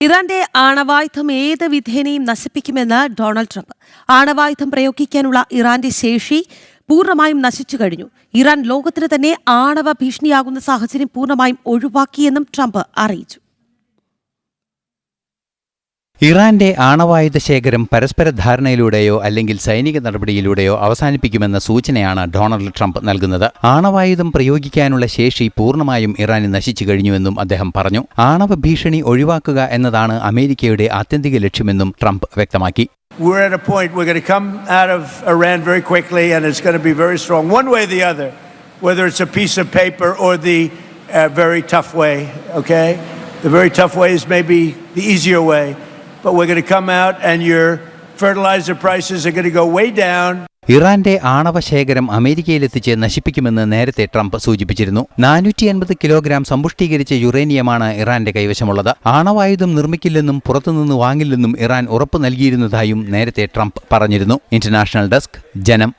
ഇറാന്റെ ആണവായുധം ഏത് വിധേനയും നശിപ്പിക്കുമെന്ന് ഡൊണാൾഡ് ട്രംപ്. ആണവായുധം പ്രയോഗിക്കാനുള്ള ഇറാന്റെ ശേഷി പൂർണ്ണമായും നശിച്ചു കഴിഞ്ഞു. ഇറാൻ ലോകത്തിന് തന്നെ ആണവ ഭീഷണിയാകുന്ന സാഹചര്യം പൂർണ്ണമായും ഒഴിവാക്കിയെന്നും ട്രംപ് അറിയിച്ചു. ഇറാന്റെ ആണവായുധ ശേഖരം പരസ്പര ധാരണയിലൂടെയോ അല്ലെങ്കിൽ സൈനിക നടപടിയിലൂടെയോ അവസാനിപ്പിക്കുമെന്ന സൂചനയാണ് ഡൊണാൾഡ് ട്രംപ് നൽകുന്നത്. ആണവായുധം പ്രയോഗിക്കാനുള്ള ശേഷി പൂർണ്ണമായും ഇറാന് നശിച്ചു കഴിഞ്ഞുവെന്നും അദ്ദേഹം പറഞ്ഞു. ആണവ ഭീഷണി ഒഴിവാക്കുക എന്നതാണ് അമേരിക്കയുടെ ആത്യന്തിക ലക്ഷ്യമെന്നും ട്രംപ് വ്യക്തമാക്കി. We're at a point we're going to come out of Iran very quickly and it's going to be very strong one way or the other, whether it's a piece of paper or the very tough way, okay? The very tough way is maybe the easier way. But we're going to come out and your fertilizer prices are going to go way down. ഇറാന്റെ ആണവ ശേഖരം അമേരിക്കയിലെത്തിച്ച് നശിപ്പിക്കുമെന്ന് നേരത്തെ Trump സൂചിപ്പിച്ചിരുന്നു. 450 kilogram സമ്പുഷ്ടീകരിച്ച യുറേനിയമാണ് ഇറാന്റെ കൈവശമുള്ളത്. ആണവായുധം നിർമ്മിക്കില്ലെന്നും പുറത്തുനിന്ന് വാങ്ങില്ലെന്നും Iran ഉറപ്പു നൽകിയിരുന്നതായും നേരത്തെ ട്രംപ് പറഞ്ഞിരുന്നു. ഇന്റർനാഷണൽ ഡെസ്ക്, ജനം.